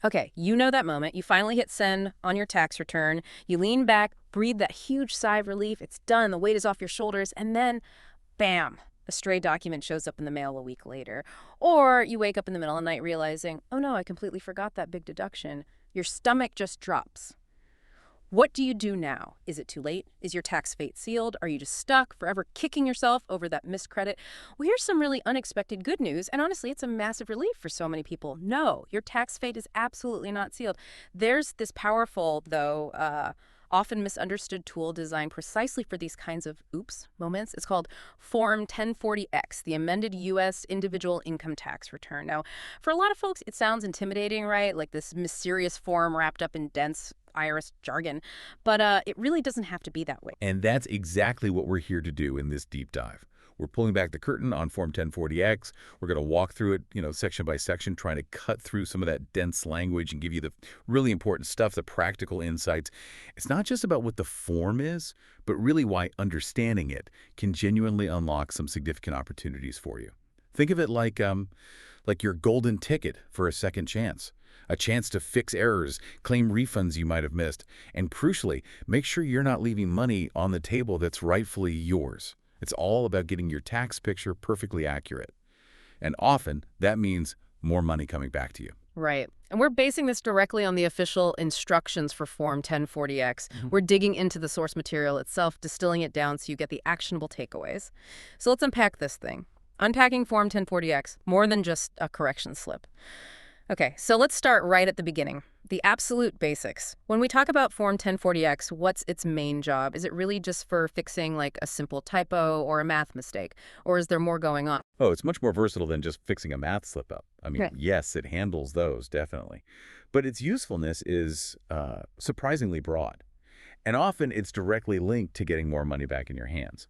Okay, you know that moment. You finally hit send on your tax return. You lean back, breathe that huge sigh of relief. It's done. The weight is off your shoulders. And then, bam, a stray document shows up in the mail a week later. Or you wake up in the middle of the night realizing, oh no, I completely forgot that big deduction. Your stomach just drops. What do you do now? Is it too late? Is your tax fate sealed? Are you just stuck, forever kicking yourself over that missed credit? Well, here's some really unexpected good news, and honestly, it's a massive relief for so many people. No, your tax fate is absolutely not sealed. There's this powerful, though, often misunderstood tool designed precisely for these kinds of oops moments. It's called Form 1040X, the amended U.S. individual income tax return. Now, for a lot of folks, it sounds intimidating, right? Like this mysterious form wrapped up in dense IRS jargon, but it really doesn't have to be that way. And that's exactly what we're here to do in this deep dive. We're pulling back the curtain on Form 1040X. We're going to walk through it, section by section, trying to cut through some of that dense language and give you the really important stuff, the practical insights. It's not just about what the form is, but really why understanding it can genuinely unlock some significant opportunities for you. Think of it like your golden ticket for a second chance. A chance to fix errors, claim refunds you might have missed, and crucially, make sure you're not leaving money on the table that's rightfully yours. It's all about getting your tax picture perfectly accurate. And often, that means more money coming back to you. Right. And we're basing this directly on the official instructions for Form 1040X. We're digging into the source material itself, distilling it down so you get the actionable takeaways. So let's unpack this thing. Unpacking Form 1040X, more than just a correction slip. Okay, so let's start right at the beginning. The absolute basics. When we talk about Form 1040X, what's its main job? Is it really just for fixing like a simple typo or a math mistake? Or is there more going on? Oh, it's much more versatile than just fixing a math slip-up. I mean, Right. yes, it handles those, definitely. But its usefulness is surprisingly broad. And often it's directly linked to getting more money back in your hands.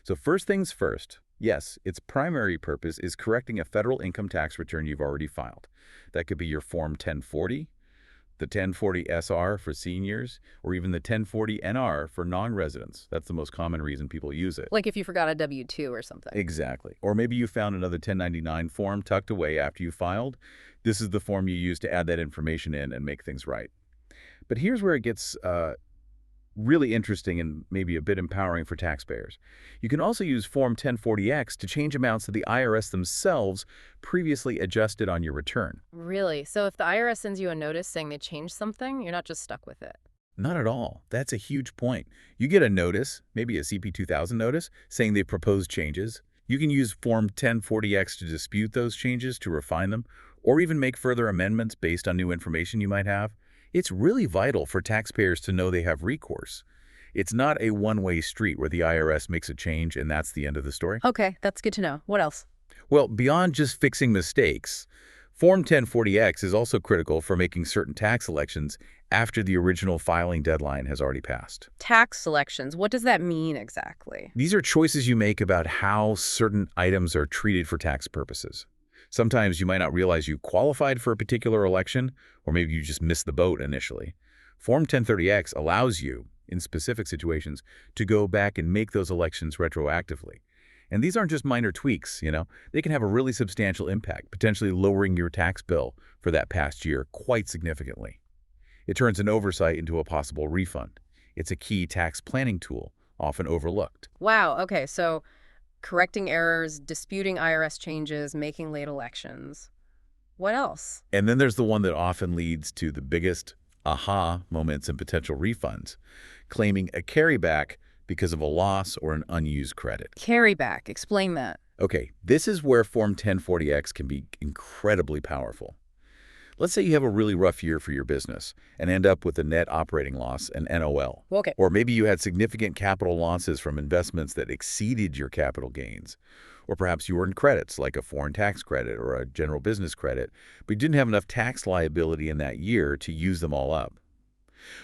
So first things first, yes, its primary purpose is correcting a federal income tax return you've already filed. That could be your Form 1040, the 1040-SR for seniors, or even the 1040-NR for non-residents. That's the most common reason people use it. Like if you forgot a W-2 or something. Exactly. Or maybe you found another 1099 form tucked away after you filed. This is the form you use to add that information in and make things right. But here's where it gets really interesting and maybe a bit empowering for taxpayers. You can also use Form 1040X to change amounts that the IRS themselves previously adjusted on your return. Really? So if the IRS sends you a notice saying they changed something, you're not just stuck with it. Not at all. That's a huge point. You get a notice, maybe a CP 2000 notice, saying they proposed changes. You can use Form 1040X to dispute those changes, to refine them, or even make further amendments based on new information you might have. It's really vital for taxpayers to know they have recourse. It's not a one-way street where the IRS makes a change and that's the end of the story. Okay, that's good to know. What else? Well, beyond just fixing mistakes, Form 1040X is also critical for making certain tax elections after the original filing deadline has already passed. Tax selections. What does that mean exactly? These are choices you make about how certain items are treated for tax purposes. Sometimes you might not realize you qualified for a particular election, or maybe you just missed the boat initially. Form 1030X allows you, in specific situations, to go back and make those elections retroactively. And these aren't just minor tweaks, They can have a really substantial impact, potentially lowering your tax bill for that past year quite significantly. It turns an oversight into a possible refund. It's a key tax planning tool, often overlooked. Wow, okay, so correcting errors, disputing IRS changes, making late elections. What else? And then there's the one that often leads to the biggest aha moments and potential refunds, claiming a carryback because of a loss or an unused credit. Carryback. Explain that. Okay, this is where Form 1040X can be incredibly powerful. Let's say you have a really rough year for your business and end up with a net operating loss, an NOL. Okay. Or maybe you had significant capital losses from investments that exceeded your capital gains. Or perhaps you earned credits like a foreign tax credit or a general business credit, but you didn't have enough tax liability in that year to use them all up.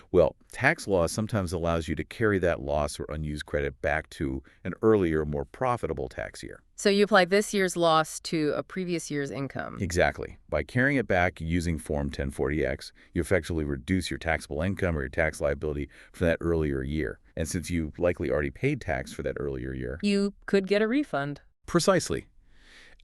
Well, tax law sometimes allows you to carry that loss or unused credit back to an earlier, more profitable tax year. So you apply this year's loss to a previous year's income. Exactly. By carrying it back using Form 1040X, you effectively reduce your taxable income or your tax liability for that earlier year. And since you likely already paid tax for that earlier year, You could get a refund. precisely.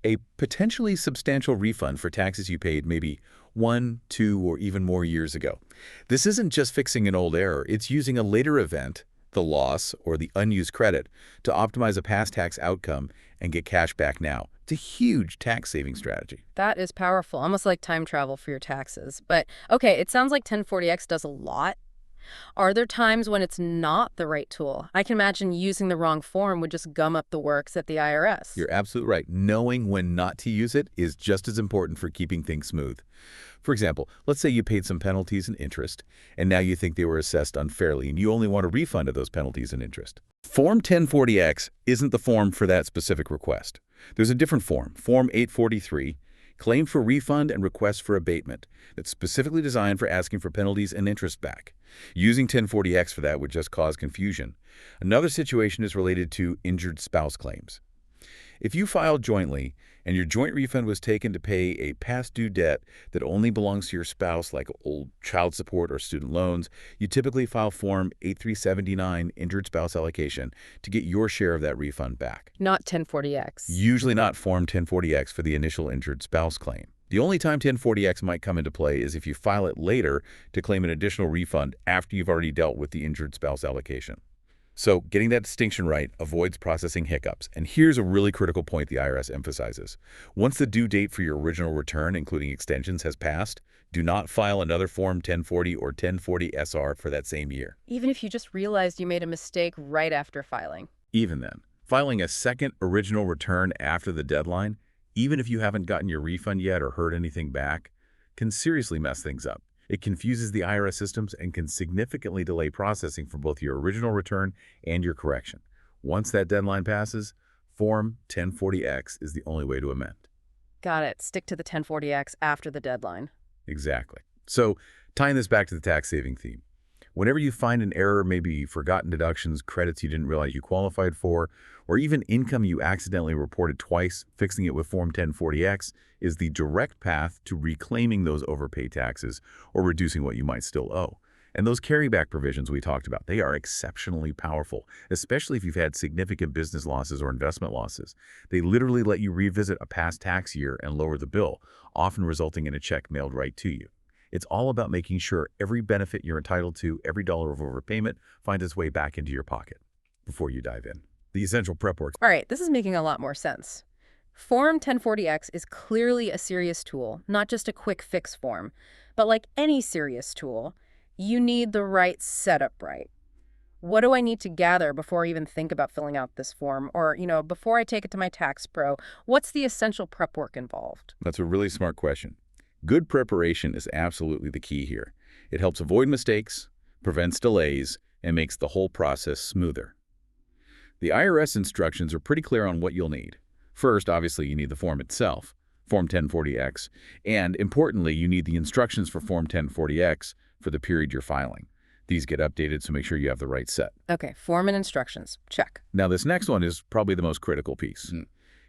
A potentially substantial refund for taxes you paid maybe 1, 2, or even more years ago. This isn't just fixing an old error, it's using a later event, the loss or the unused credit, to optimize a past tax outcome and get cash back now. It's a huge tax-saving strategy. That is powerful, almost like time travel for your taxes. But okay, it sounds like 1040X does a lot. Are there times when it's not the right tool? I can imagine using the wrong form would just gum up the works at the IRS. You're absolutely right. Knowing when not to use it is just as important for keeping things smooth. For example, let's say you paid some penalties and interest, and now you think they were assessed unfairly, and you only want a refund of those penalties and interest. Form 1040X isn't the form for that specific request. There's a different form, Form 843, Claim for Refund and Request for Abatement, that's specifically designed for asking for penalties and interest back. Using 1040X for that would just cause confusion. Another situation is related to injured spouse claims. If you filed jointly and your joint refund was taken to pay a past due debt that only belongs to your spouse, like old child support or student loans, you typically file Form 8379 Injured Spouse Allocation to get your share of that refund back. Not 1040X. Usually not Form 1040X for the initial injured spouse claim. The only time 1040X might come into play is if you file it later to claim an additional refund after you've already dealt with the injured spouse allocation. So getting that distinction right avoids processing hiccups. And here's a really critical point the IRS emphasizes. Once the due date for your original return, including extensions, has passed, do not file another Form 1040 or 1040 SR for that same year. Even if you just realized you made a mistake right after filing. Even then, filing a second original return after the deadline, even if you haven't gotten your refund yet or heard anything back, can seriously mess things up. It confuses the IRS systems and can significantly delay processing for both your original return and your correction. Once that deadline passes, Form 1040X is the only way to amend. Got it. Stick to the 1040X after the deadline. Exactly. So, tying this back to the tax-saving theme, whenever you find an error, maybe forgotten deductions, credits you didn't realize you qualified for, or even income you accidentally reported twice, fixing it with Form 1040X is the direct path to reclaiming those overpaid taxes or reducing what you might still owe. And those carryback provisions we talked about, they are exceptionally powerful, especially if you've had significant business losses or investment losses. They literally let you revisit a past tax year and lower the bill, often resulting in a check mailed right to you. It's all about making sure every benefit you're entitled to, every dollar of overpayment, finds its way back into your pocket. Before you dive in, the essential prep work. All right, this is making a lot more sense. Form 1040X is clearly a serious tool, not just a quick fix form. But like any serious tool, you need the right setup right. What do I need to gather before I even think about filling out this form? Or, before I take it to my tax pro, what's the essential prep work involved? That's a really smart question. Good preparation is absolutely the key here. It helps avoid mistakes, prevents delays, and makes the whole process smoother. The IRS instructions are pretty clear on what you'll need. First, obviously, you need the form itself, Form 1040X, and importantly, you need the instructions for Form 1040X for the period you're filing. These get updated, so make sure you have the right set. Okay, form and instructions. Check. Now, this next one is probably the most critical piece.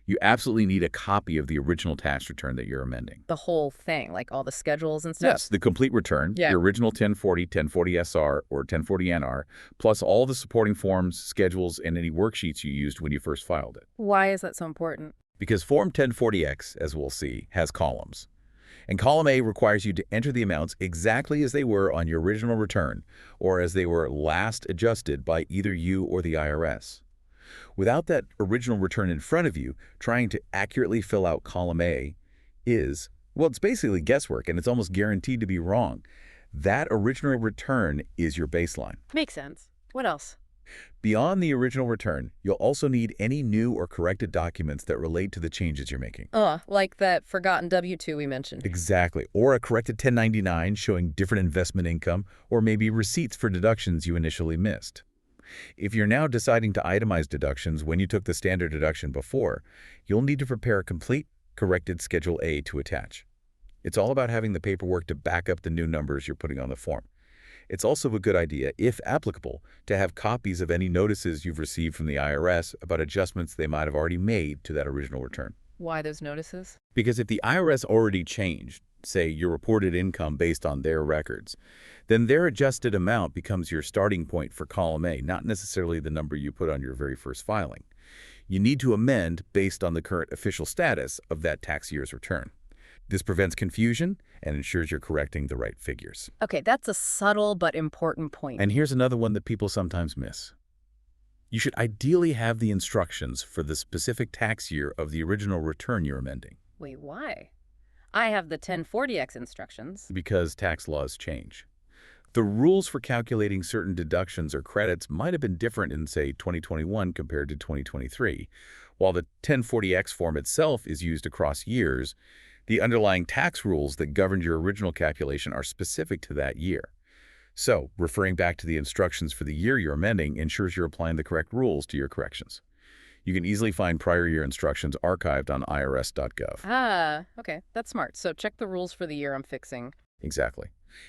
You absolutely need a copy of the original tax return that you're amending. The whole thing, like all the schedules and stuff? Yes, the complete return, Yeah. the original 1040, 1040 SR, or 1040 NR, plus all the supporting forms, schedules, and any worksheets you used when you first filed it. Why is that so important? Because Form 1040X, as we'll see, has columns. And column A requires you to enter the amounts exactly as they were on your original return, or as they were last adjusted by either you or the IRS. Without that original return in front of you, trying to accurately fill out column A is, well, it's basically guesswork, and it's almost guaranteed to be wrong. That original return is your baseline. Makes sense. What else? Beyond the original return, you'll also need any new or corrected documents that relate to the changes you're making. Like that forgotten W-2 we mentioned. Exactly. Or a corrected 1099 showing different investment income, or maybe receipts for deductions you initially missed. If you're now deciding to itemize deductions when you took the standard deduction before, you'll need to prepare a complete, corrected Schedule A to attach. It's all about having the paperwork to back up the new numbers you're putting on the form. It's also a good idea, if applicable, to have copies of any notices you've received from the IRS about adjustments they might have already made to that original return. Why those notices? Because if the IRS already changed, say, your reported income based on their records, then their adjusted amount becomes your starting point for column A, not necessarily the number you put on your very first filing. You need to amend based on the current official status of that tax year's return. This prevents confusion and ensures you're correcting the right figures. Okay, that's a subtle but important point. And here's another one that people sometimes miss. You should ideally have the instructions for the specific tax year of the original return you're amending, Wait, why? I have the 1040X instructions. because tax laws change. The rules for calculating certain deductions or credits might have been different in, say, 2021 compared to 2023. While the 1040X form itself is used across years, the underlying tax rules that governed your original calculation are specific to that year. So, referring back to the instructions for the year you're amending ensures you're applying the correct rules to your corrections. You can easily find prior year instructions archived on irs.gov. Ah, okay, that's smart. So check the rules for the year I'm fixing. Exactly.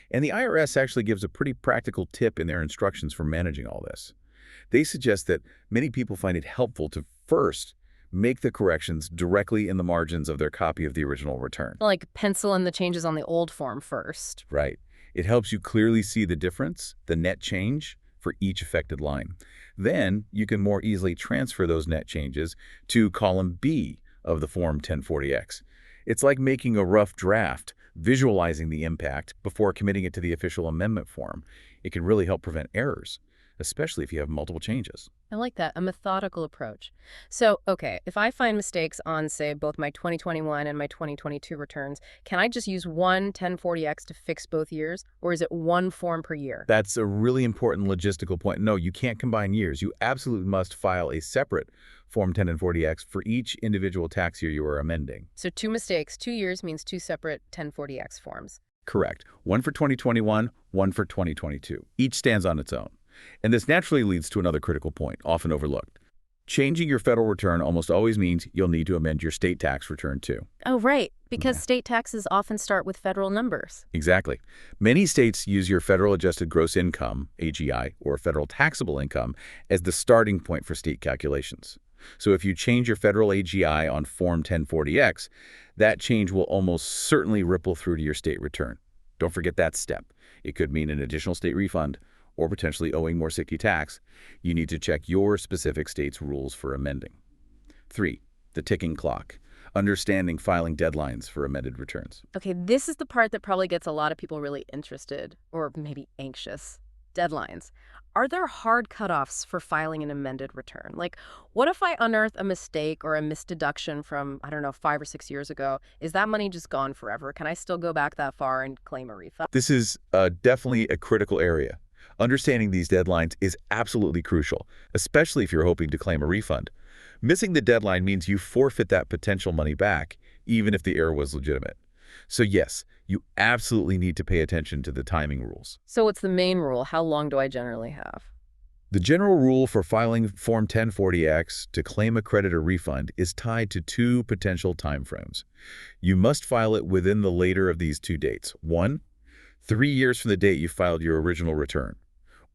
And the IRS actually gives a pretty practical tip in their instructions for managing all this. They suggest that many people find it helpful to first make the corrections directly in the margins of their copy of the original return. Like pencil in the changes on the old form first. Right. It helps you clearly see the difference, the net change, for each affected line. Then you can more easily transfer those net changes to column B of the Form 1040X. It's like making a rough draft, visualizing the impact before committing it to the official amendment form. It can really help prevent errors, especially if you have multiple changes. I like that, a methodical approach. So, okay, if I find mistakes on, say, both my 2021 and my 2022 returns, can I just use one 1040X to fix both years, or is it one form per year? That's a really important logistical point. No, you can't combine years. You absolutely must file a separate Form 1040X for each individual tax year you are amending. So 2 mistakes, 2 years means 2 separate 1040X forms. Correct. One for 2021, one for 2022. Each stands on its own. And this naturally leads to another critical point, often overlooked. Changing your federal return almost always means you'll need to amend your state tax return too. Oh, right, because Yeah. state taxes often start with federal numbers. Exactly. Many states use your federal adjusted gross income, AGI, or federal taxable income as the starting point for state calculations. So if you change your federal AGI on Form 1040X, that change will almost certainly ripple through to your state return. Don't forget that step. It could mean an additional state refund or potentially owing more sticky tax. You need to check your specific state's rules for amending. 3. The ticking clock. Understanding filing deadlines for amended returns. Okay, this is the part that probably gets a lot of people really interested, or maybe anxious. Deadlines. Are there hard cutoffs for filing an amended return? Like, what if I unearth a mistake or a misdeduction from, I don't know, 5 or 6 years ago? Is that money just gone forever? Can I still go back that far and claim a refund? This is definitely a critical area. Understanding these deadlines is absolutely crucial, especially if you're hoping to claim a refund. Missing the deadline means you forfeit that potential money back, even if the error was legitimate. So yes, you absolutely need to pay attention to the timing rules. So what's the main rule? How long do I generally have? The general rule for filing Form 1040X to claim a credit or refund is tied to 2 potential timeframes. You must file it within the later of these 2 dates. 1, 3 years from the date you filed your original return.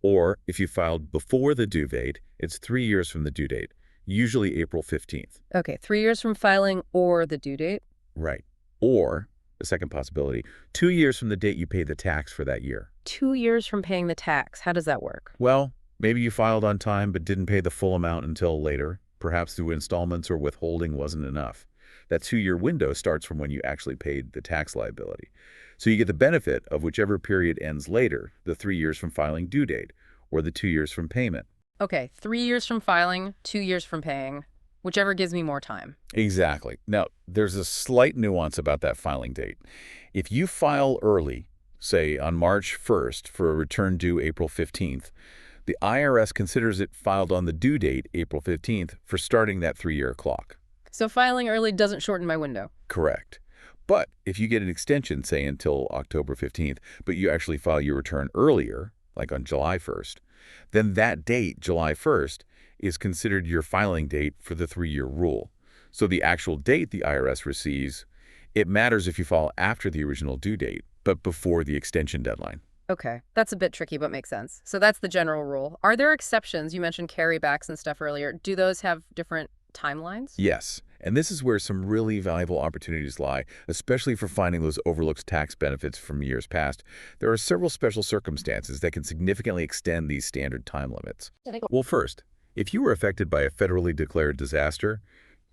Or if you filed before the due date, it's 3 years from the due date, usually April 15th. Okay, 3 years from filing or the due date? Right. Or, the second possibility, 2 years from the date you paid the tax for that year. 2 years from paying the tax. How does that work? Well, maybe you filed on time but didn't pay the full amount until later, perhaps through installments or withholding wasn't enough. That 2-year window starts from when you actually paid the tax liability. So you get the benefit of whichever period ends later, the 3 years from filing due date, or the 2 years from payment. Okay, 3 years from filing, 2 years from paying, whichever gives me more time. Exactly. Now, there's a slight nuance about that filing date. If you file early, say on March 1st for a return due April 15th, the IRS considers it filed on the due date, April 15th, for starting that 3-year clock. So filing early doesn't shorten my window. Correct. But if you get an extension, say until October 15th, but you actually file your return earlier, like on July 1st, then that date, July 1st, is considered your filing date for the 3-year rule. So the actual date the IRS receives, it matters if you file after the original due date, but before the extension deadline. Okay, that's a bit tricky, but makes sense. So that's the general rule. Are there exceptions? You mentioned carrybacks and stuff earlier. Do those have different timelines? Yes, and this is where some really valuable opportunities lie, especially for finding those overlooked tax benefits from years past. There are several special circumstances that can significantly extend these standard time limits. Well, first, if you were affected by a federally declared disaster,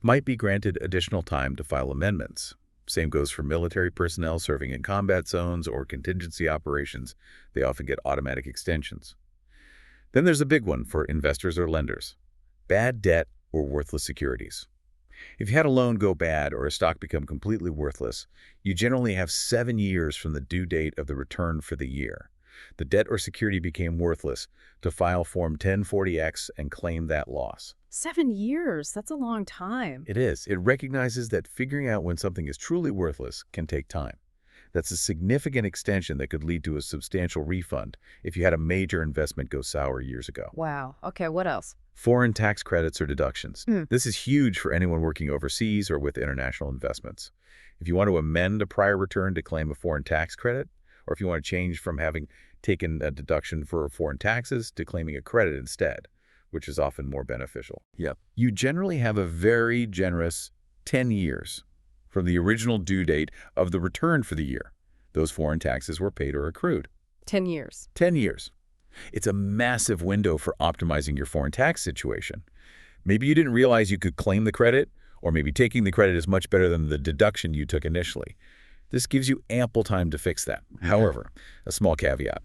you might be granted additional time to file amendments. Same goes for military personnel serving in combat zones or contingency operations. They often get automatic extensions. Then there's a big one for investors or lenders: bad debt or worthless securities. If you had a loan go bad or a stock become completely worthless, you generally have 7 years from the due date of the return for the year. The debt or security became worthless to file Form 1040X and claim that loss. 7 years? That's a long time. It is. It recognizes that figuring out when something is truly worthless can take time. That's a significant extension that could lead to a substantial refund if you had a major investment go sour years ago. Wow. Okay, what else? Foreign tax credits or deductions. Hmm. This is huge for anyone working overseas or with international investments. If you want to amend a prior return to claim a foreign tax credit, or if you want to change from having taken a deduction for foreign taxes to claiming a credit instead, which is often more beneficial. Yep. You generally have a very generous 10 years from the original due date of the return for the year those foreign taxes were paid or accrued. 10 years. 10 years. It's a massive window for optimizing your foreign tax situation. Maybe you didn't realize you could claim the credit, or maybe taking the credit is much better than the deduction you took initially. This gives you ample time to fix that. However, a small caveat: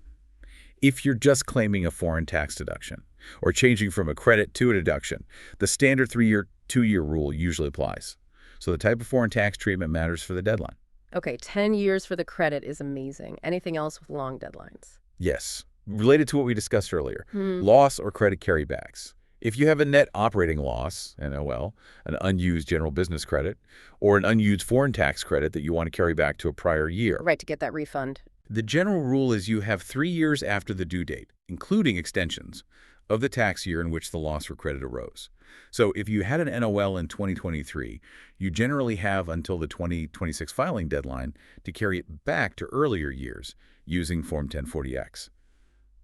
if you're just claiming a foreign tax deduction or changing from a credit to a deduction, the standard 3-year, 2-year rule usually applies. So the type of foreign tax treatment matters for the deadline. Okay, 10 years for the credit is amazing. Anything else with long deadlines? Yes. Related to what we discussed earlier, loss or credit carrybacks. If you have a net operating loss, NOL, an unused general business credit, or an unused foreign tax credit that you want to carry back to a prior year, Right, to get that refund. the general rule is you have 3 years after the due date, including extensions, of the tax year in which the loss or credit arose. So if you had an NOL in 2023, you generally have until the 2026 filing deadline to carry it back to earlier years using Form 1040X.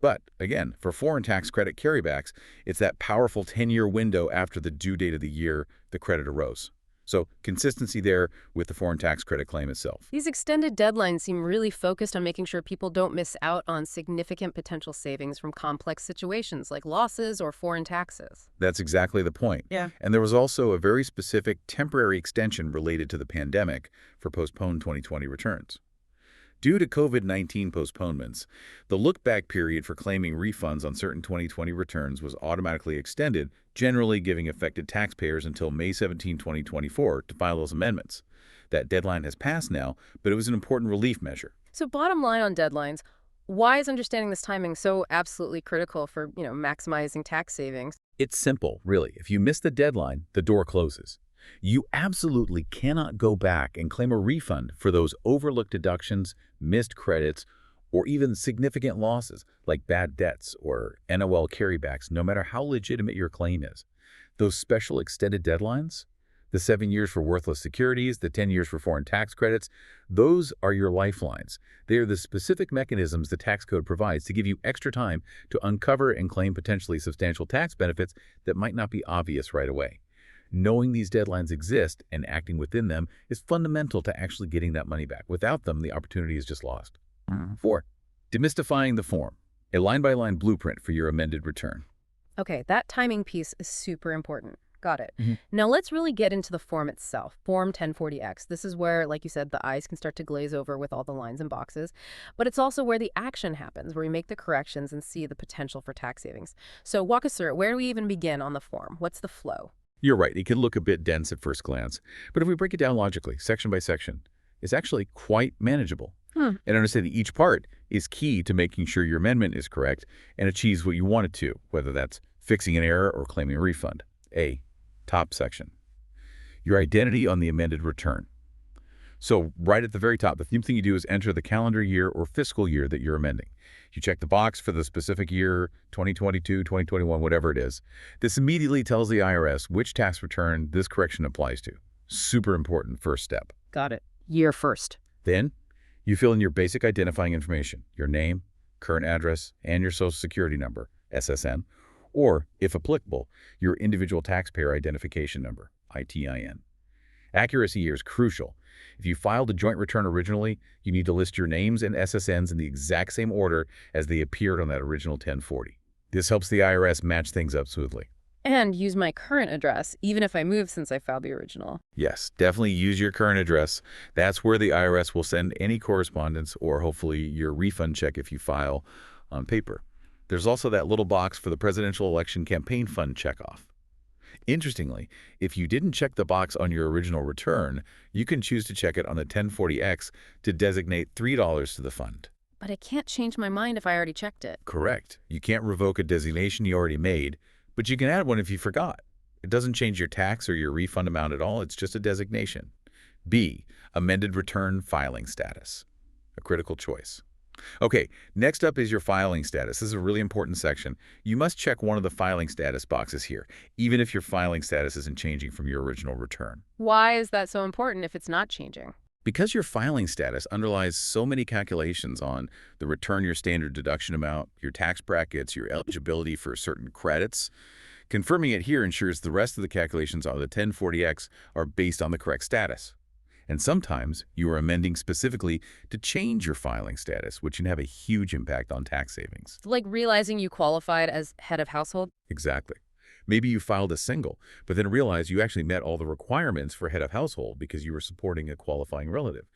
But again, for foreign tax credit carrybacks, it's that powerful 10-year window after the due date of the year the credit arose. So consistency there with the foreign tax credit claim itself. These extended deadlines seem really focused on making sure people don't miss out on significant potential savings from complex situations like losses or foreign taxes. That's exactly the point. Yeah. And there was also a very specific temporary extension related to the pandemic for postponed 2020 returns. Due to COVID-19 postponements, the look-back period for claiming refunds on certain 2020 returns was automatically extended, generally giving affected taxpayers until May 17, 2024 to file those amendments. That deadline has passed now, but it was an important relief measure. So bottom line on deadlines, why is understanding this timing so absolutely critical for, maximizing tax savings? It's simple, really. If you miss the deadline, the door closes. You absolutely cannot go back and claim a refund for those overlooked deductions, missed credits, or even significant losses like bad debts or NOL carrybacks, no matter how legitimate your claim is. Those special extended deadlines, the 7 years for worthless securities, the 10 years for foreign tax credits, those are your lifelines. They are the specific mechanisms the tax code provides to give you extra time to uncover and claim potentially substantial tax benefits that might not be obvious right away. Knowing these deadlines exist and acting within them is fundamental to actually getting that money back. Without them, the opportunity is just lost. 4. Demystifying the form, a line-by-line blueprint for your amended return. Okay, that timing piece is super important. Got it. Now let's really get into the form itself, Form 1040X. This is where, like you said, the eyes can start to glaze over with all the lines and boxes, but it's also where the action happens, where we make the corrections and see the potential for tax savings. So walk us through it. Where do we even begin on the form? What's the flow? You're right, it can look a bit dense at first glance, but if we break it down logically, section by section, it's actually quite manageable. And understand that each part is key to making sure your amendment is correct and achieves what you want it to, whether that's fixing an error or claiming a refund. A. Top section. Your identity on the amended return. So right at the very top, the thing you do is enter the calendar year or fiscal year that you're amending. You check the box for the specific year, 2022, 2021, whatever it is. This immediately tells the IRS which tax return this correction applies to. Super important first step. Got it. Year first. Then, you fill in your basic identifying information, your name, current address, and your Social Security number, SSN, or, if applicable, your individual taxpayer identification number, ITIN. Accuracy here is crucial. If you filed a joint return originally, you need to list your names and SSNs in the exact same order as they appeared on that original 1040. This helps the IRS match things up smoothly. And use my current address, even if I move since I filed the original. Yes, definitely use your current address. That's where the IRS will send any correspondence or hopefully your refund check if you file on paper. There's also that little box for the presidential election campaign fund checkoff. Interestingly, if you didn't check the box on your original return, you can choose to check it on the 1040X to designate $3 to the fund. But I can't change my mind if I already checked it. Correct. You can't revoke a designation you already made, but you can add one if you forgot. It doesn't change your tax or your refund amount at all. It's just a designation. B, amended return filing status. A critical choice. Okay, next up is your filing status. This is a really important section. You must check one of the filing status boxes here, even if your filing status isn't changing from your original return. Why is that so important if it's not changing? Because your filing status underlies so many calculations on the return your standard deduction amount, your tax brackets, your eligibility for certain credits, confirming it here ensures the rest of the calculations on the 1040X are based on the correct status. And sometimes you are amending specifically to change your filing status, which can have a huge impact on tax savings. Like realizing you qualified as head of household? Exactly. Maybe you filed as single, but then realized you actually met all the requirements for head of household because you were supporting a qualifying relative.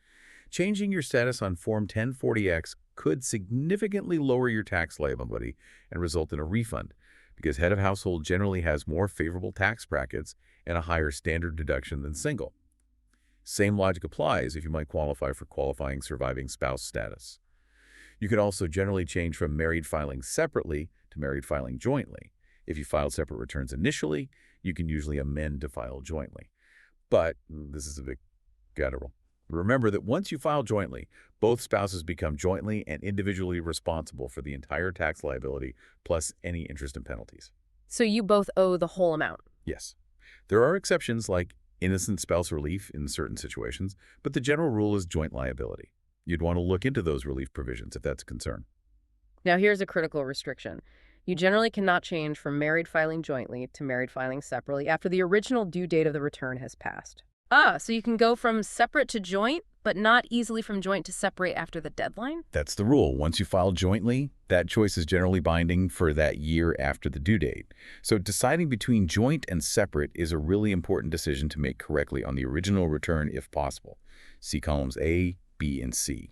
Changing your status on Form 1040X could significantly lower your tax liability and result in a refund, because head of household generally has more favorable tax brackets and a higher standard deduction than single. Same logic applies if you might qualify for qualifying surviving spouse status. You could also generally change from married filing separately to married filing jointly. If you filed separate returns initially, you can usually amend to file jointly. But this is a big guttural. Remember that once you file jointly, both spouses become jointly and individually responsible for the entire tax liability plus any interest and penalties. So you both owe the whole amount. Yes. There are exceptions like innocent spouse relief in certain situations, but the general rule is joint liability. You'd want to look into those relief provisions if that's a concern. Now here's a critical restriction. You generally cannot change from married filing jointly to married filing separately after the original due date of the return has passed. So you can go from separate to joint, but not easily from joint to separate after the deadline? That's the rule. Once you file jointly, that choice is generally binding for that year after the due date. So deciding between joint and separate is a really important decision to make correctly on the original return if possible. See columns A, B, and C.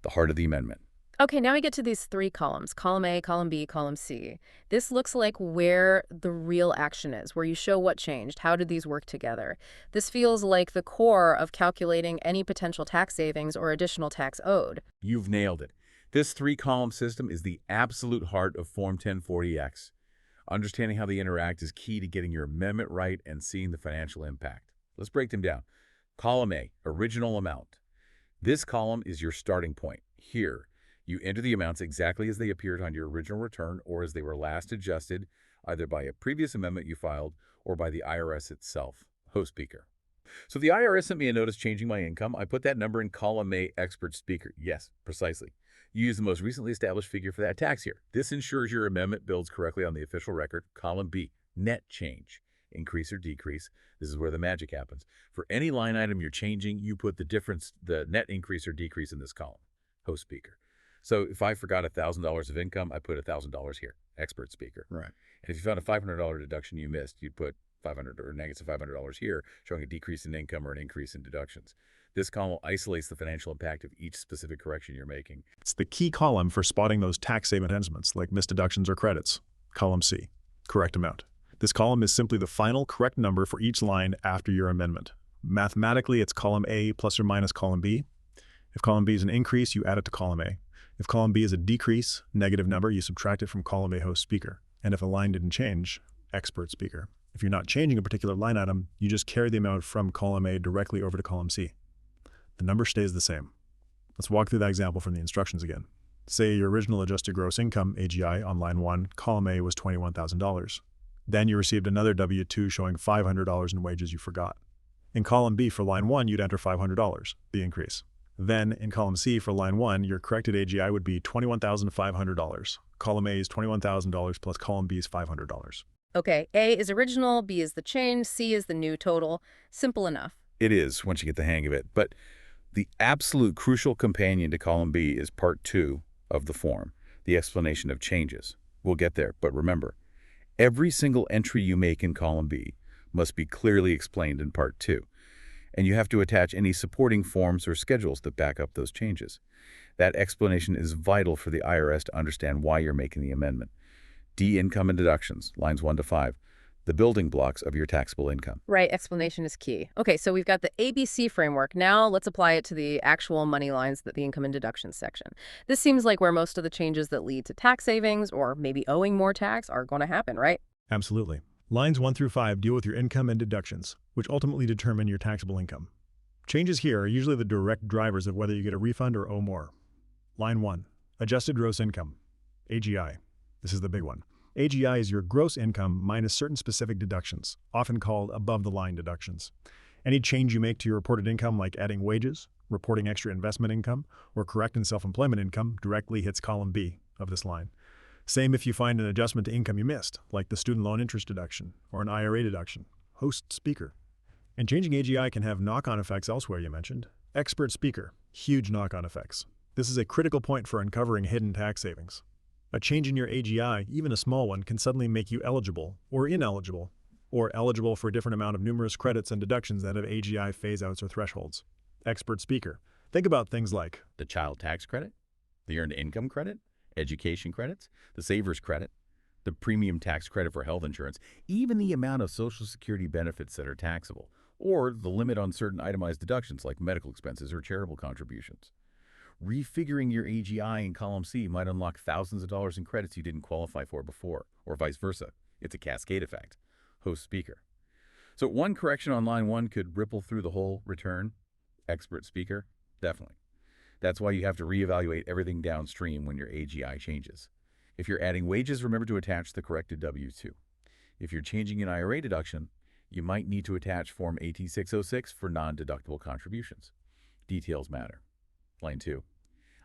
The heart of the amendment. Okay, now we get to these three columns, column A, column B, column C. This looks like where the real action is, where you show what changed. How did these work together? This feels like the core of calculating any potential tax savings or additional tax owed. You've nailed it. This three-column system is the absolute heart of Form 1040X. Understanding how they interact is key to getting your amendment right and seeing the financial impact. Let's break them down. Column A, original amount. This column is your starting point. Here, you enter the amounts exactly as they appeared on your original return or as they were last adjusted, either by a previous amendment you filed or by the IRS itself, host speaker. So if the IRS sent me a notice changing my income, I put that number in column A, expert speaker. Yes, precisely. You use the most recently established figure for that tax year. This ensures your amendment builds correctly on the official record. Column B, net change. Increase or decrease. This is where the magic happens. For any line item you're changing, you put the difference, the net increase or decrease in this column, host speaker. So if I forgot $1,000 of income, I put $1,000 here, expert speaker. Right. And if you found a $500 deduction you missed, you'd put $500 or negative $500 here, showing a decrease in income or an increase in deductions. This column isolates the financial impact of each specific correction you're making. It's the key column for spotting those tax saving enhancements like missed deductions or credits. Column C, correct amount. This column is simply the final correct number for each line after your amendment. Mathematically, it's column A plus or minus column B. If column B is an increase, you add it to column A. If column B is a decrease, negative number, you subtract it from column A, host speaker. And if a line didn't change, expert speaker. If you're not changing a particular line item, you just carry the amount from column A directly over to column C. The number stays the same. Let's walk through that example from the instructions again. Say your original adjusted gross income, AGI, on line 1, column A was $21,000. Then you received another W-2 showing $500 in wages you forgot. In column B for line 1, you'd enter $500, the increase. Then, in column C for line 1, your corrected AGI would be $21,500. Column A is $21,000 plus column B is $500. Okay, A is original, B is the change, C is the new total. Simple enough. It is, once you get the hang of it. But the absolute crucial companion to column B is part 2 of the form, the explanation of changes. We'll get there, but remember, Every single entry you make in column B must be clearly explained in part 2, and you have to attach any supporting forms or schedules that back up those changes. That explanation is vital for the IRS to understand why you're making the amendment. D, income and deductions, lines 1 to 5, the building blocks of your taxable income. Right, explanation is key. Okay, so we've got the ABC framework. Now let's apply it to the actual money lines, that the income and deductions section. This seems like where most of the changes that lead to tax savings or maybe owing more tax are going to happen, right? Absolutely. Lines 1 through 5 deal with your income and deductions, which ultimately determine your taxable income. Changes here are usually the direct drivers of whether you get a refund or owe more. Line 1, adjusted gross income, AGI. This is the big one. AGI is your gross income minus certain specific deductions, often called above-the-line deductions. Any change you make to your reported income, like adding wages, reporting extra investment income, or correcting self-employment income, directly hits column B of this line. Same if you find an adjustment to income you missed, like the student loan interest deduction or an IRA deduction. Host speaker. And changing AGI can have knock-on effects elsewhere you mentioned. Expert speaker. Huge knock-on effects. This is a critical point for uncovering hidden tax savings. A change in your AGI, even a small one, can suddenly make you eligible or ineligible, or eligible for a different amount of numerous credits and deductions that have AGI phase-outs or thresholds. Expert speaker. Think about things like The child tax credit, the earned income credit, education credits, the saver's credit, the premium tax credit for health insurance, even the amount of Social Security benefits that are taxable, or the limit on certain itemized deductions like medical expenses or charitable contributions. Refiguring your AGI in column C might unlock thousands of dollars in credits you didn't qualify for before, or vice versa. It's a cascade effect. Host speaker. So one correction on line 1 could ripple through the whole return. Expert speaker. Definitely. That's why you have to reevaluate everything downstream when your AGI changes. If you're adding wages, remember to attach the corrected W-2. If you're changing an IRA deduction, you might need to attach Form AT-606 for non-deductible contributions. Details matter. Line 2.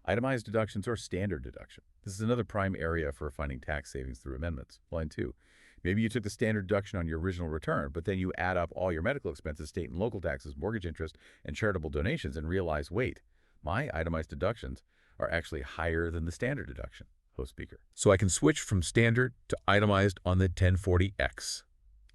Itemized deductions or standard deduction. This is another prime area for finding tax savings through amendments. Line 2. Maybe you took the standard deduction on your original return, but then you add up all your medical expenses, state and local taxes, mortgage interest, and charitable donations and realize, wait, my itemized deductions are actually higher than the standard deduction. Host speaker. So I can switch from standard to itemized on the 1040X.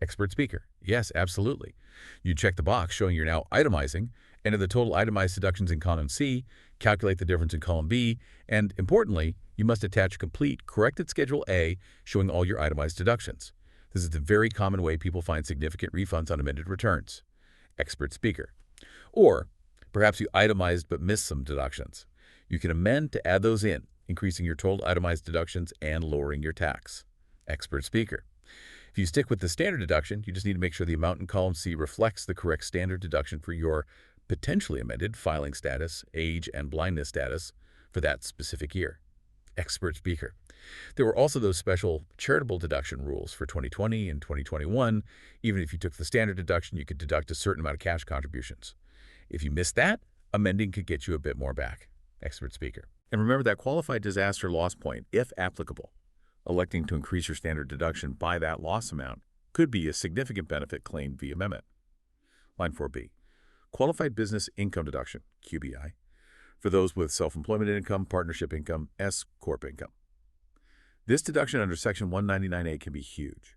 Expert speaker. Yes, absolutely. You check the box showing you're now itemizing, enter the total itemized deductions in column C, calculate the difference in column B, and importantly, you must attach a complete corrected Schedule A showing all your itemized deductions. This is the very common way people find significant refunds on amended returns. Expert speaker. Or perhaps you itemized but missed some deductions. You can amend to add those in, increasing your total itemized deductions and lowering your tax. Expert speaker. If you stick with the standard deduction, you just need to make sure the amount in column C reflects the correct standard deduction for your potentially amended filing status, age, and blindness status for that specific year. Expert speaker. There were also those special charitable deduction rules for 2020 and 2021. Even if you took the standard deduction, you could deduct a certain amount of cash contributions. If you missed that, amending could get you a bit more back. Expert speaker. And remember that qualified disaster loss point, if applicable. Electing to increase your standard deduction by that loss amount could be a significant benefit claimed via amendment. Line 4B. Qualified Business Income Deduction, QBI, for those with self-employment income, partnership income, S-Corp income. This deduction under Section 199A can be huge.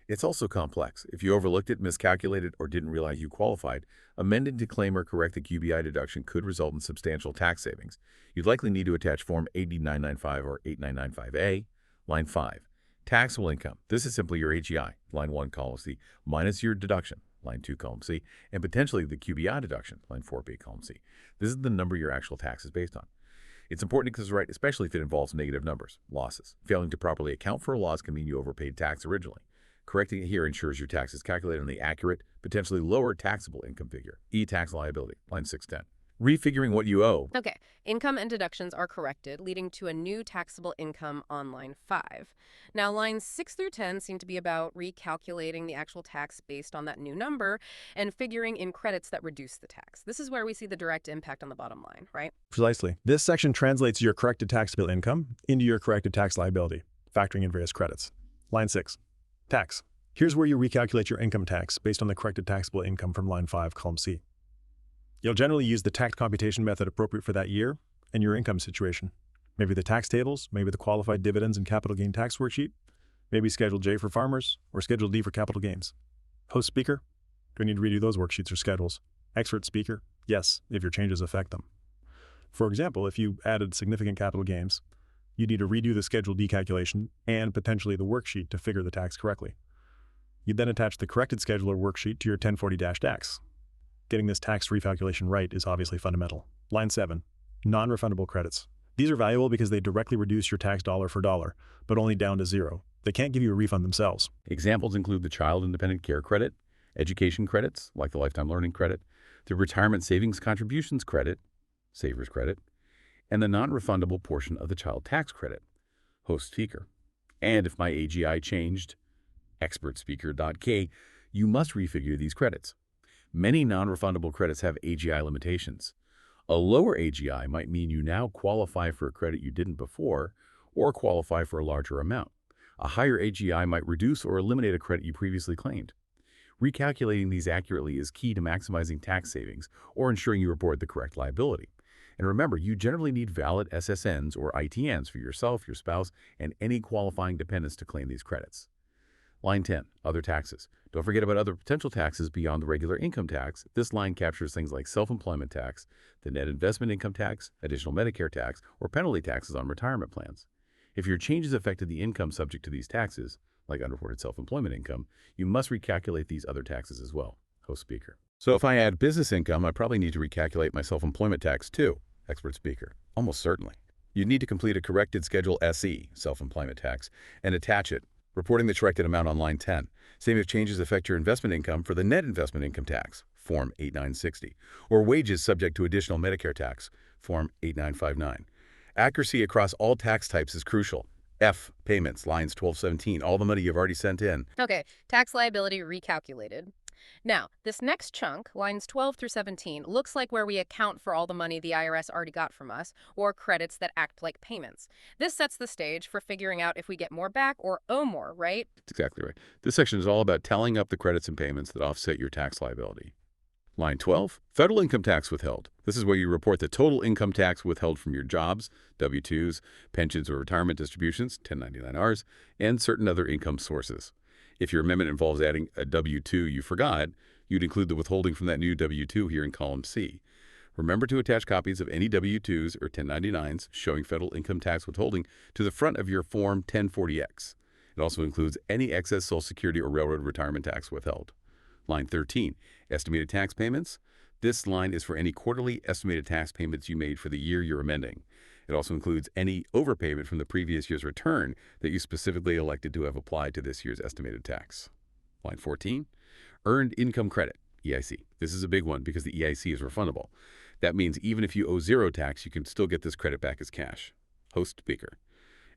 It's also complex. If you overlooked it, miscalculated, or didn't realize you qualified, amending to claim or correct the QBI deduction could result in substantial tax savings. You'd likely need to attach Form 8995 or 8995A. Line 5. Taxable income. This is simply your AGI. Line 1, column C, minus your deduction. Line 2, column C, and potentially the QBI deduction. Line 4B, column C. This is the number your actual tax is based on. It's important because it's right, especially if it involves negative numbers, losses. Failing to properly account for a loss can mean you overpaid tax originally. Correcting it here ensures your tax is calculated on the accurate, potentially lower taxable income figure. E-tax liability. Line 610. Refiguring what you owe. Okay, income and deductions are corrected, leading to a new taxable income on line 5. Now, lines 6 through 10 seem to be about recalculating the actual tax based on that new number and figuring in credits that reduce the tax. This is where we see the direct impact on the bottom line, right? Precisely. This section translates your corrected taxable income into your corrected tax liability, factoring in various credits. Line 6. Tax. Here's where you recalculate your income tax based on the corrected taxable income from line 5, column C. You'll generally use the tax computation method appropriate for that year and your income situation. Maybe the tax tables, maybe the qualified dividends and capital gain tax worksheet. Maybe Schedule J for farmers or Schedule D for capital gains. Host speaker? Do I need to redo those worksheets or schedules? Expert speaker? Yes, if your changes affect them. For example, if you added significant capital gains, you need to redo the Schedule D calculation and potentially the worksheet to figure the tax correctly. You'd then attach the corrected schedule or worksheet to your 1040-DAX. Getting this tax recalculation right is obviously fundamental. Line 7, non-refundable credits. These are valuable because they directly reduce your tax dollar for dollar, but only down to zero. They can't give you a refund themselves. Examples include the Child Independent Care Credit, education credits, like the Lifetime Learning Credit, the Retirement Savings Contributions Credit, Savers Credit, and the non-refundable portion of the Child Tax Credit, Host Speaker. And if my AGI changed, expertspeaker.k, you must refigure these credits. Many non-refundable credits have AGI limitations. A lower AGI might mean you now qualify for a credit you didn't before, or qualify for a larger amount. A higher AGI might reduce or eliminate a credit you previously claimed. Recalculating these accurately is key to maximizing tax savings or ensuring you report the correct liability. And remember, you generally need valid SSNs or ITNs for yourself, your spouse, and any qualifying dependents to claim these credits. Line 10, other taxes. Don't forget about other potential taxes beyond the regular income tax. This line captures things like self-employment tax, the net investment income tax, additional Medicare tax, or penalty taxes on retirement plans. If your changes affected the income subject to these taxes, like unreported self-employment income, you must recalculate these other taxes as well. Host speaker. So if I add business income, I probably need to recalculate my self-employment tax too. Expert speaker. Almost certainly. You'd need to complete a corrected Schedule SE, self-employment tax, and attach it, reporting the corrected amount on line 10. Same if changes affect your investment income for the net investment income tax, Form 8960, or wages subject to additional Medicare tax, Form 8959. Accuracy across all tax types is crucial. F, payments, lines 1217, all the money you've already sent in. Okay, tax liability recalculated. Now, this next chunk, lines 12 through 17, looks like where we account for all the money the IRS already got from us, or credits that act like payments. This sets the stage for figuring out if we get more back or owe more, right? That's exactly right. This section is all about tallying up the credits and payments that offset your tax liability. Line 12, federal income tax withheld. This is where you report the total income tax withheld from your jobs, W-2s, pensions or retirement distributions, 1099-Rs, and certain other income sources. If your amendment involves adding a W-2 you forgot, you'd include the withholding from that new W-2 here in column C. Remember to attach copies of any W-2s or 1099s showing federal income tax withholding to the front of your Form 1040X. It also includes any excess Social Security or railroad retirement tax withheld. Line 13, estimated tax payments. This line is for any quarterly estimated tax payments you made for the year you're amending. It also includes any overpayment from the previous year's return that you specifically elected to have applied to this year's estimated tax. Line 14, earned income credit, EIC. This is a big one because the EIC is refundable. That means even if you owe zero tax, you can still get this credit back as cash. Host speaker.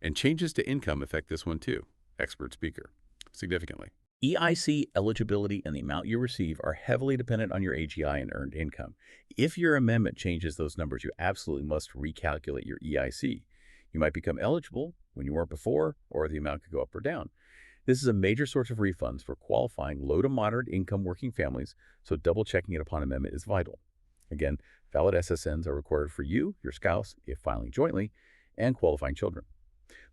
And changes to income affect this one too. Expert speaker. Significantly. EIC eligibility and the amount you receive are heavily dependent on your AGI and earned income. If your amendment changes those numbers, you absolutely must recalculate your EIC. You might become eligible when you weren't before, or the amount could go up or down. This is a major source of refunds for qualifying low to moderate income working families, so double-checking it upon amendment is vital. Again, valid SSNs are required for you, your spouse, if filing jointly, and qualifying children.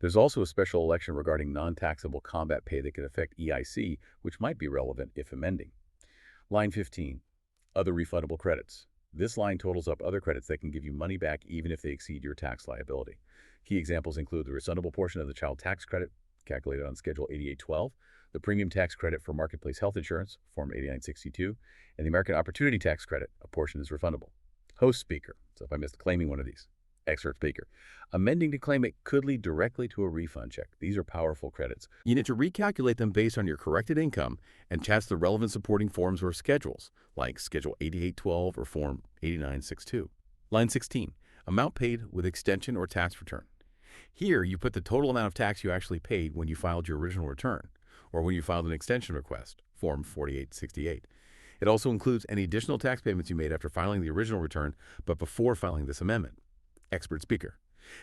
There's also a special election regarding non-taxable combat pay that can affect EIC, which might be relevant if amending. Line 15, other refundable credits. This line totals up other credits that can give you money back even if they exceed your tax liability. Key examples include the refundable portion of the child tax credit, calculated on Schedule 8812, the premium tax credit for marketplace health insurance, Form 8962, and the American Opportunity Tax Credit. A portion is refundable. Host speaker. So if I missed claiming one of these. Expert speaker. Amending to claim it could lead directly to a refund check. These are powerful credits. You need to recalculate them based on your corrected income and attach the relevant supporting forms or schedules, like Schedule 8812 or Form 8962. Line 16. Amount paid with extension or tax return. Here, you put the total amount of tax you actually paid when you filed your original return, or when you filed an extension request, Form 4868. It also includes any additional tax payments you made after filing the original return, but before filing this amendment. Expert speaker.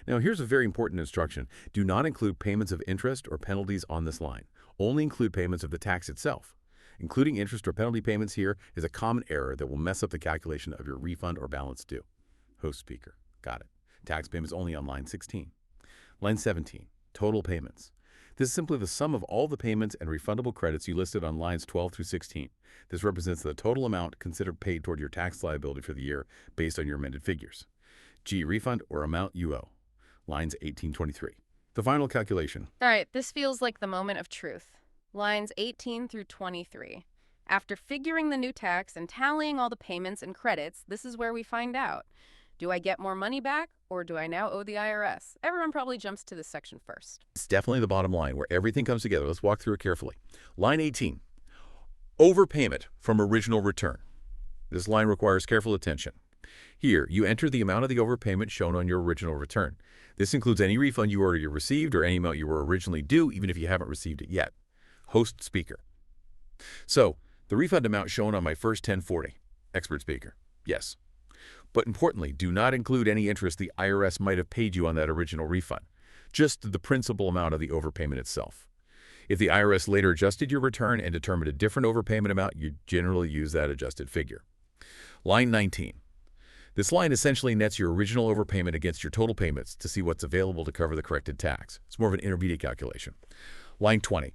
Now, here's a very important instruction. Do not include payments of interest or penalties on this line. Only include payments of the tax itself. Including interest or penalty payments here is a common error that will mess up the calculation of your refund or balance due. Host speaker. Got it. Tax payments only on line 16. Line 17. Total payments. This is simply the sum of all the payments and refundable credits you listed on lines 12 through 16. This represents the total amount considered paid toward your tax liability for the year based on your amended figures. G. Refund or amount you owe. Lines 18-23. The final calculation. All right, this feels like the moment of truth. Lines 18 through 23. After figuring the new tax and tallying all the payments and credits, this is where we find out. Do I get more money back, or do I now owe the IRS? Everyone probably jumps to this section first. It's definitely the bottom line where everything comes together. Let's walk through it carefully. Line 18. Overpayment from original return. This line requires careful attention. Here, you enter the amount of the overpayment shown on your original return. This includes any refund you already received or any amount you were originally due, even if you haven't received it yet. Host speaker. So, the refund amount shown on my first 1040. Expert speaker. Yes. But importantly, do not include any interest the IRS might have paid you on that original refund, just the principal amount of the overpayment itself. If the IRS later adjusted your return and determined a different overpayment amount, you generally use that adjusted figure. Line 19. This line essentially nets your original overpayment against your total payments to see what's available to cover the corrected tax. It's more of an intermediate calculation. Line 20.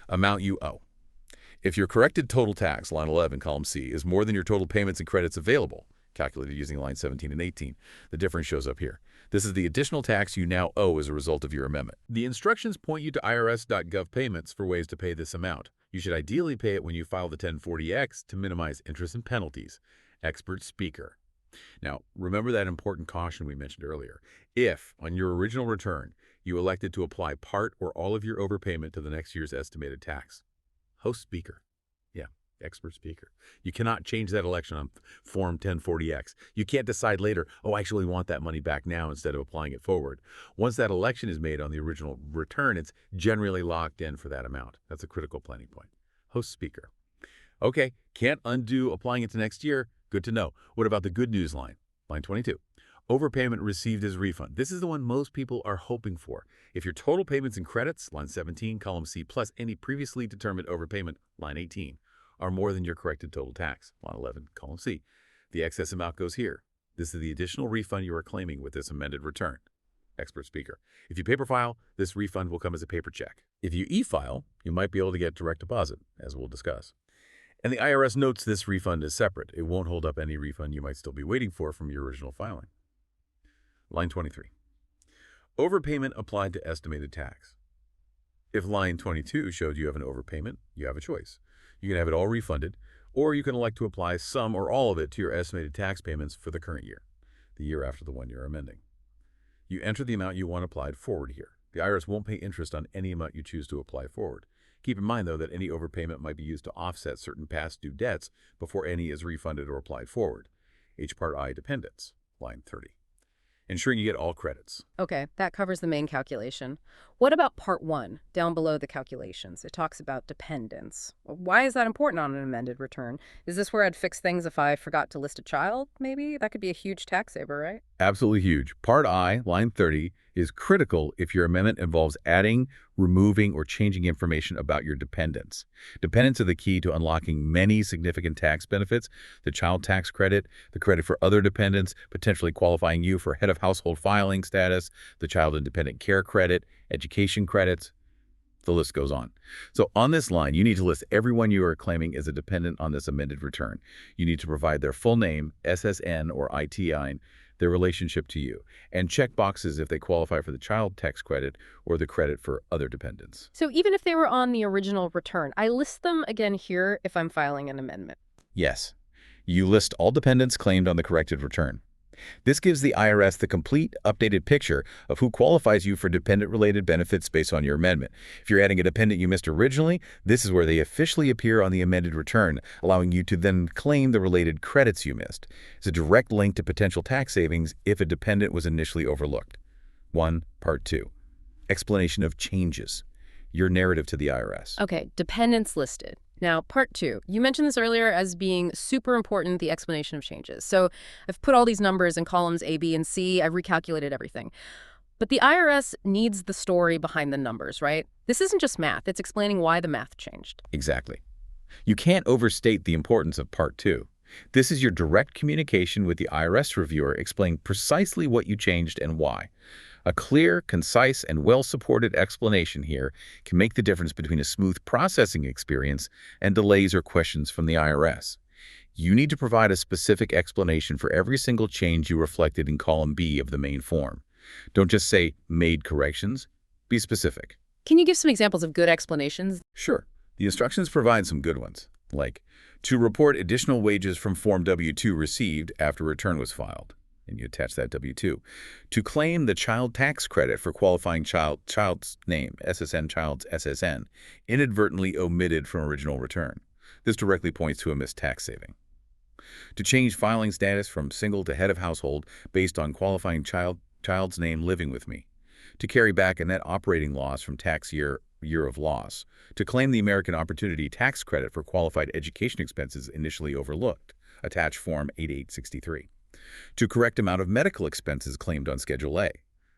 Amount you owe. If your corrected total tax, line 11, column C, is more than your total payments and credits available, calculated using line 17 and 18. The difference shows up here. This is the additional tax you now owe as a result of your amendment. The instructions point you to irs.gov payments for ways to pay this amount. You should ideally pay it when you file the 1040X to minimize interest and penalties. Expert speaker. Now, remember that important caution we mentioned earlier. If, on your original return, you elected to apply part or all of your overpayment to the next year's estimated tax. Host speaker. Yeah. Expert speaker. You cannot change that election on Form 1040X. You can't decide later, oh, I actually want that money back now instead of applying it forward. Once that election is made on the original return, it's generally locked in for that amount. That's a critical planning point. Host speaker. Okay, can't undo applying it to next year. Good to know. What about the good news line? Line 22. Overpayment received as refund. This is the one most people are hoping for. If your total payments and credits, line 17, column C, plus any previously determined overpayment, line 18, are more than your corrected total tax, line 11, column C. The excess amount goes here. This is the additional refund you are claiming with this amended return. Expert speaker. If you paper file, this refund will come as a paper check. If you e-file, you might be able to get direct deposit, as we'll discuss. And the IRS notes this refund is separate. It won't hold up any refund you might still be waiting for from your original filing. Line 23. Overpayment applied to estimated tax. If line 22 showed you have an overpayment, you have a choice. You can have it all refunded, or you can elect to apply some or all of it to your estimated tax payments for the current year, the year after the one you're amending. You enter the amount you want applied forward here. The IRS won't pay interest on any amount you choose to apply forward. Keep in mind, though, that any overpayment might be used to offset certain past due debts before any is refunded or applied forward. H Part I dependents, line 30. Ensuring you get all credits. Okay, that covers the main calculation. What about Part 1, down below the calculations? It talks about dependents. Why is that important on an amended return? Is this where I'd fix things if I forgot to list a child, maybe? That could be a huge tax saver, right? Absolutely huge. Part I, line 30, is critical if your amendment involves adding, removing, or changing information about your dependents. Dependents are the key to unlocking many significant tax benefits: the child tax credit, the credit for other dependents, potentially qualifying you for head of household filing status, the child independent care credit, education credits. The list goes on. So on this line, you need to list everyone you are claiming as a dependent on this amended return. You need to provide their full name, SSN or ITIN, their relationship to you, and check boxes if they qualify for the child tax credit or the credit for other dependents. So even if they were on the original return, I list them again here if I'm filing an amendment. Yes. You list all dependents claimed on the corrected return. This gives the IRS the complete, updated picture of who qualifies you for dependent-related benefits based on your amendment. If you're adding a dependent you missed originally, this is where they officially appear on the amended return, allowing you to then claim the related credits you missed. It's a direct link to potential tax savings if a dependent was initially overlooked. 1. Part 2. Explanation of changes. Your narrative to the IRS. Okay, dependents listed. Now, Part 2. You mentioned this earlier as being super important, the explanation of changes. So I've put all these numbers in columns A, B, and C. I've recalculated everything. But the IRS needs the story behind the numbers, right? This isn't just math. It's explaining why the math changed. Exactly. You can't overstate the importance of Part 2. This is your direct communication with the IRS reviewer explaining precisely what you changed and why. A clear, concise, and well-supported explanation here can make the difference between a smooth processing experience and delays or questions from the IRS. You need to provide a specific explanation for every single change you reflected in column B of the main form. Don't just say, "made corrections." Be specific. Can you give some examples of good explanations? Sure, the instructions provide some good ones, like to report additional wages from Form W-2 received after return was filed, and you attach that W-2. To claim the child tax credit for qualifying child's name, SSN child's SSN, inadvertently omitted from original return. This directly points to a missed tax saving. To change filing status from single to head of household based on qualifying child's name living with me. To carry back a net operating loss from tax year of loss. To claim the American Opportunity Tax Credit for qualified education expenses initially overlooked. Attach Form 8863. To correct amount of medical expenses claimed on Schedule A.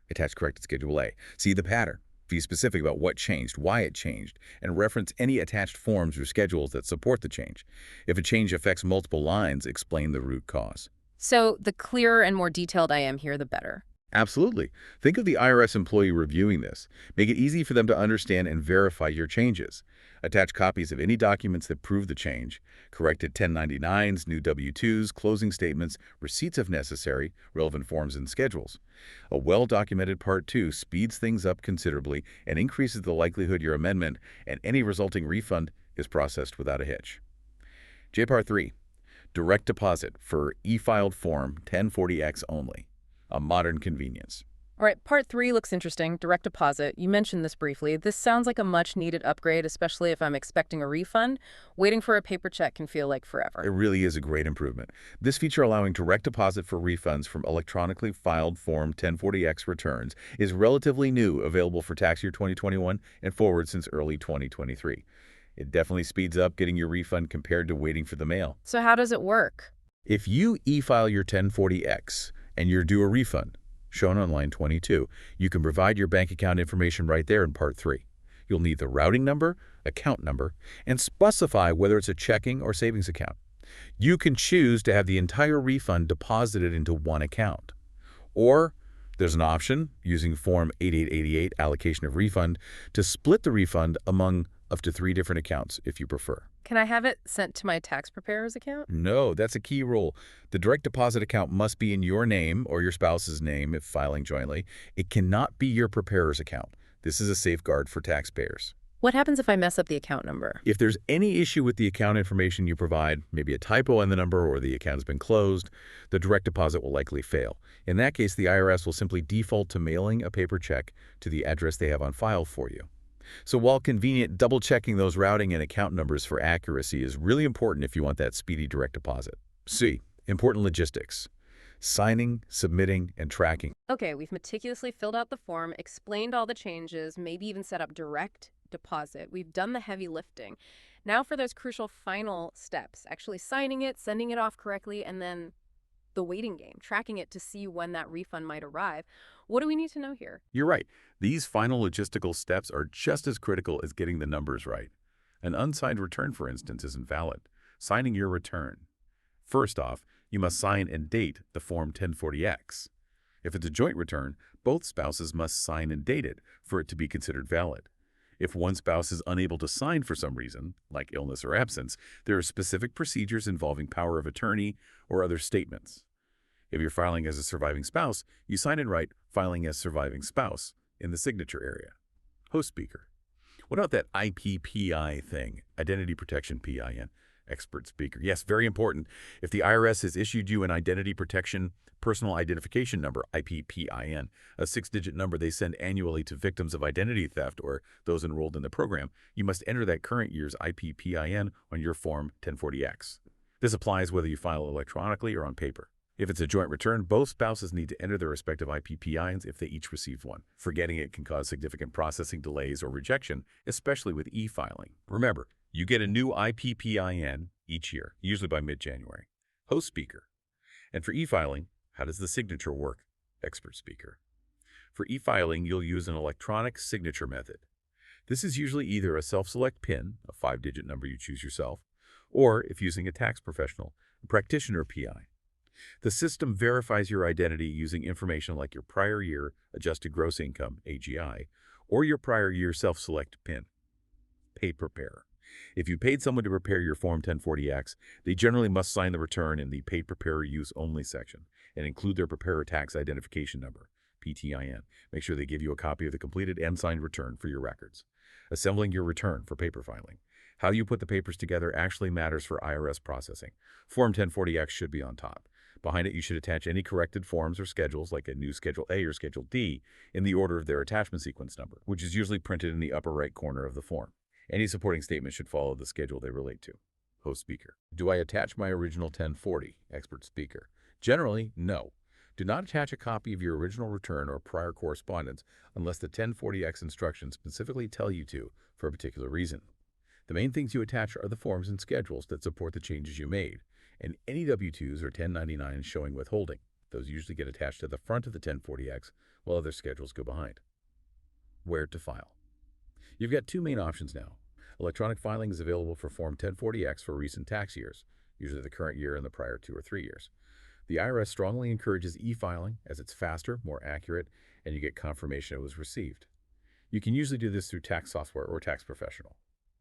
Attach corrected Schedule A. See the pattern. Be specific about what changed, why it changed, and reference any attached forms or schedules that support the change. If a change affects multiple lines, explain the root cause. So the clearer and more detailed I am here, the better. Absolutely. Think of the IRS employee reviewing this. Make it easy for them to understand and verify your changes. Attach copies of any documents that prove the change, corrected 1099s, new W-2s, closing statements, receipts if necessary, relevant forms and schedules. A well-documented Part 2 speeds things up considerably and increases the likelihood your amendment and any resulting refund is processed without a hitch. Part 3, direct deposit for e-filed Form 1040X only. A modern convenience. All right, Part 3 looks interesting, direct deposit. You mentioned this briefly. This sounds like a much-needed upgrade, especially if I'm expecting a refund. Waiting for a paper check can feel like It forever. really is a great improvement. This feature allowing direct deposit for refunds from electronically filed Form 1040X returns is relatively new, available for tax year 2021 and forward since early 2023. It definitely speeds up getting your refund compared to waiting for the mail. So how does it work? If you e-file your 1040X and you're due a refund, shown on line 22, you can provide your bank account information right there in Part 3. You'll need the routing number, account number, and specify whether it's a checking or savings account. You can choose to have the entire refund deposited into one account. Or there's an option, using Form 8888 allocation of refund, to split the refund among up to 3 different accounts if you prefer. Can I have it sent to my tax preparer's account? No, that's a key rule. The direct deposit account must be in your name or your spouse's name if filing jointly. It cannot be your preparer's account. This is a safeguard for taxpayers. What happens if I mess up the account number? If there's any issue with the account information you provide, maybe a typo in the number or the account has been closed, the direct deposit will likely fail. In that case, the IRS will simply default to mailing a paper check to the address they have on file for you. So while convenient, double-checking those routing and account numbers for accuracy is really important if you want that speedy direct deposit. C. Important logistics. Signing, submitting, and tracking. Okay, we've meticulously filled out the form, explained all the changes, maybe even set up direct deposit. We've done the heavy lifting. Now for those crucial final steps, actually signing it, sending it off correctly, and then the waiting game, tracking it to see when that refund might arrive. What do we need to know here? You're right. These final logistical steps are just as critical as getting the numbers right. An unsigned return, for instance, isn't valid. Signing your return. First off, you must sign and date the Form 1040X. If it's a joint return, both spouses must sign and date it for it to be considered valid. If one spouse is unable to sign for some reason, like illness or absence, there are specific procedures involving power of attorney or other statements. If you're filing as a surviving spouse, you sign and write "filing as surviving spouse" in the signature area. Host speaker. What about that IPPI thing? Identity Protection PIN. Expert speaker. Yes, very important. If the IRS has issued you an Identity Protection Personal Identification Number, IPPIN, a 6-digit number they send annually to victims of identity theft or those enrolled in the program, you must enter that current year's IPPIN on your Form 1040X. This applies whether you file electronically or on paper. If it's a joint return, both spouses need to enter their respective IPPINs if they each received one. Forgetting it can cause significant processing delays or rejection, especially with e-filing. Remember, you get a new IPPIN each year, usually by mid-January. Host speaker. And for e-filing, how does the signature work? Expert speaker. For e-filing, you'll use an electronic signature method. This is usually either a self-select PIN, a 5-digit number you choose yourself, or, if using a tax professional, a practitioner PI. The system verifies your identity using information like your prior year adjusted gross income, AGI, or your prior year self-select PIN, pay preparer. If you paid someone to prepare your Form 1040X, they generally must sign the return in the Paid Preparer Use Only section and include their Preparer Tax Identification Number, PTIN. Make sure they give you a copy of the completed and signed return for your records. Assembling your return for paper filing. How you put the papers together actually matters for IRS processing. Form 1040X should be on top. Behind it, you should attach any corrected forms or schedules like a new Schedule A or Schedule D in the order of their attachment sequence number, which is usually printed in the upper right corner of the form. Any supporting statement should follow the schedule they relate to. Host speaker. Do I attach my original 1040? Expert speaker. Generally, no. Do not attach a copy of your original return or prior correspondence unless the 1040X instructions specifically tell you to for a particular reason. The main things you attach are the forms and schedules that support the changes you made, and any W-2s or 1099s showing withholding. Those usually get attached to the front of the 1040X while other schedules go behind. Where to file. You've got two main options now. Electronic filing is available for Form 1040X for recent tax years, usually the current year and the prior 2 or 3 years. The IRS strongly encourages e-filing as it's faster, more accurate, and you get confirmation it was received. You can usually do this through tax software or tax professional.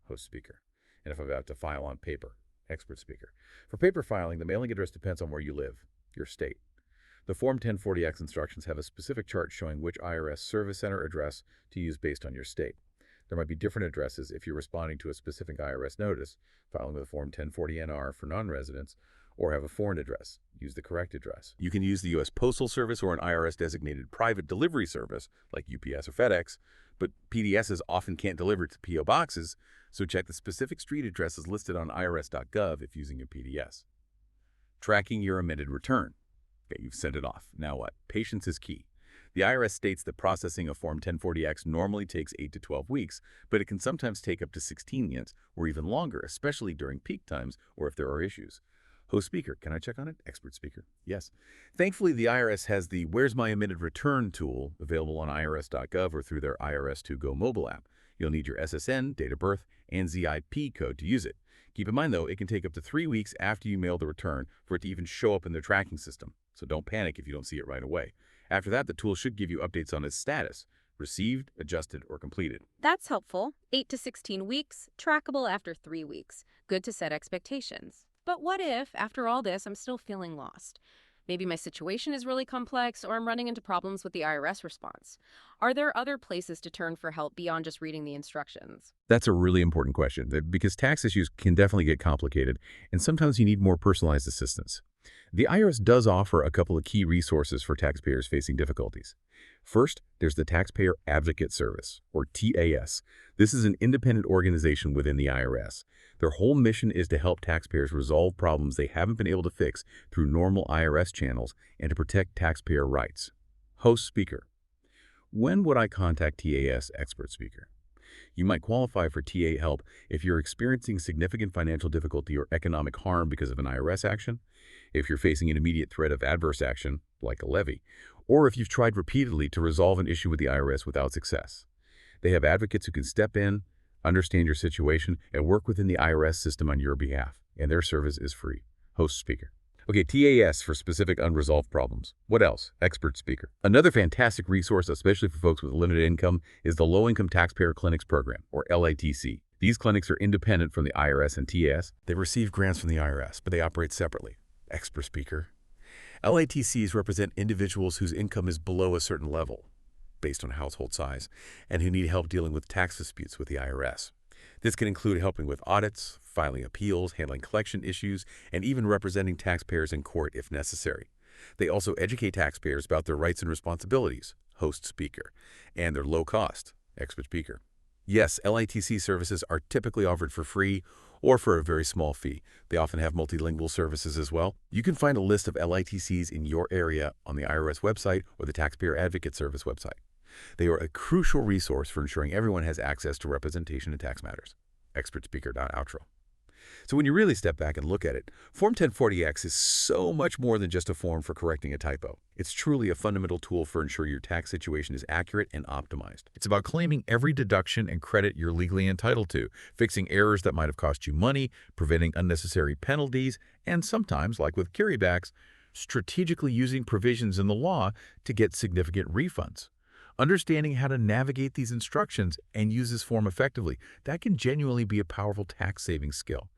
Host speaker. And if I'm about to file on paper, expert speaker. For paper filing, the mailing address depends on where you live, your state. The Form 1040X instructions have a specific chart showing which IRS service center address to use based on your state. There might be different addresses if you're responding to a specific IRS notice, filing with a Form 1040NR for non-residents, or have a foreign address. Use the correct address. You can use the U.S. Postal Service or an IRS-designated private delivery service like UPS or FedEx, but PDSs often can't deliver to P.O. boxes, so check the specific street addresses listed on irs.gov if using a PDS. Tracking your amended return. Okay, you've sent it off. Now what? Patience is key. The IRS states that processing a Form 1040X normally takes 8 to 12 weeks, but it can sometimes take up to 16 months or even longer, especially during peak times or if there are issues. Host speaker, can I check on it? Expert speaker, yes. Thankfully, the IRS has the Where's My Amended Return tool available on irs.gov or through their IRS2Go mobile app. You'll need your SSN, date of birth, and ZIP code to use it. Keep in mind, though, it can take up to 3 weeks after you mail the return for it to even show up in their tracking system, so don't panic if you don't see it right away. After that, the tool should give you updates on its status, received, adjusted, or completed. That's helpful. 8 to 16 weeks, trackable after 3 weeks. Good to set expectations. But what if, after all this, I'm still feeling lost? Maybe my situation is really complex or I'm running into problems with the IRS response. Are there other places to turn for help beyond just reading the instructions? That's a really important question because tax issues can definitely get complicated, and sometimes you need more personalized assistance. The IRS does offer a couple of key resources for taxpayers facing difficulties. First, there's the Taxpayer Advocate Service, or TAS. This is an independent organization within the IRS. Their whole mission is to help taxpayers resolve problems they haven't been able to fix through normal IRS channels and to protect taxpayer rights. Host speaker. When would I contact TAS? Expert speaker. You might qualify for TA help if you're experiencing significant financial difficulty or economic harm because of an IRS action, if you're facing an immediate threat of adverse action, like a levy, or if you've tried repeatedly to resolve an issue with the IRS without success. They have advocates who can step in, understand your situation, and work within the IRS system on your behalf, and their service is free. Host speaker. Okay, TAS for specific unresolved problems. What else? Expert speaker. Another fantastic resource, especially for folks with limited income, is the Low-Income Taxpayer Clinics Program, or LITC. These clinics are independent from the IRS and TAS. They receive grants from the IRS, but they operate separately. Expert speaker. LITCs represent individuals whose income is below a certain level, based on household size, and who need help dealing with tax disputes with the IRS. This can include helping with audits, filing appeals, handling collection issues, and even representing taxpayers in court if necessary. They also educate taxpayers about their rights and responsibilities, host speaker, and their low cost, expert speaker. Yes, LITC services are typically offered for free or for a very small fee. They often have multilingual services as well. You can find a list of LITCs in your area on the IRS website or the Taxpayer Advocate Service website. They are a crucial resource for ensuring everyone has access to representation in tax matters. Expertspeaker.outro. So when you really step back and look at it, Form 1040X is so much more than just a form for correcting a typo. It's truly a fundamental tool for ensuring your tax situation is accurate and optimized. It's about claiming every deduction and credit you're legally entitled to, fixing errors that might have cost you money, preventing unnecessary penalties, and sometimes, like with carrybacks, strategically using provisions in the law to get significant refunds. Understanding how to navigate these instructions and use this form effectively, that can genuinely be a powerful tax-saving skill.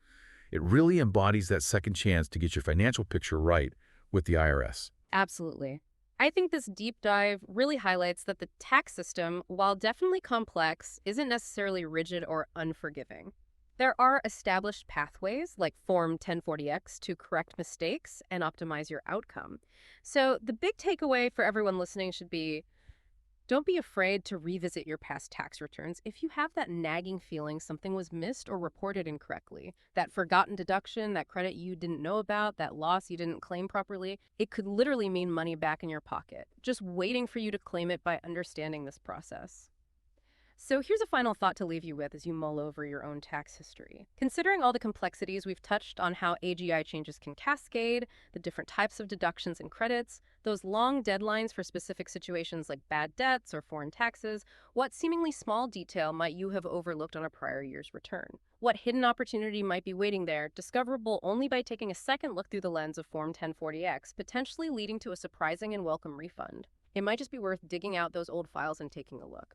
It really embodies that second chance to get your financial picture right with the IRS. Absolutely. I think this deep dive really highlights that the tax system, while definitely complex, isn't necessarily rigid or unforgiving. There are established pathways like Form 1040X to correct mistakes and optimize your outcome. So the big takeaway for everyone listening should be, don't be afraid to revisit your past tax returns if you have that nagging feeling something was missed or reported incorrectly. That forgotten deduction, that credit you didn't know about, that loss you didn't claim properly, it could literally mean money back in your pocket, just waiting for you to claim it by understanding this process. So here's a final thought to leave you with as you mull over your own tax history. Considering all the complexities we've touched on how AGI changes can cascade, the different types of deductions and credits, those long deadlines for specific situations like bad debts or foreign taxes, what seemingly small detail might you have overlooked on a prior year's return? What hidden opportunity might be waiting there, discoverable only by taking a second look through the lens of Form 1040X, potentially leading to a surprising and welcome refund? It might just be worth digging out those old files and taking a look.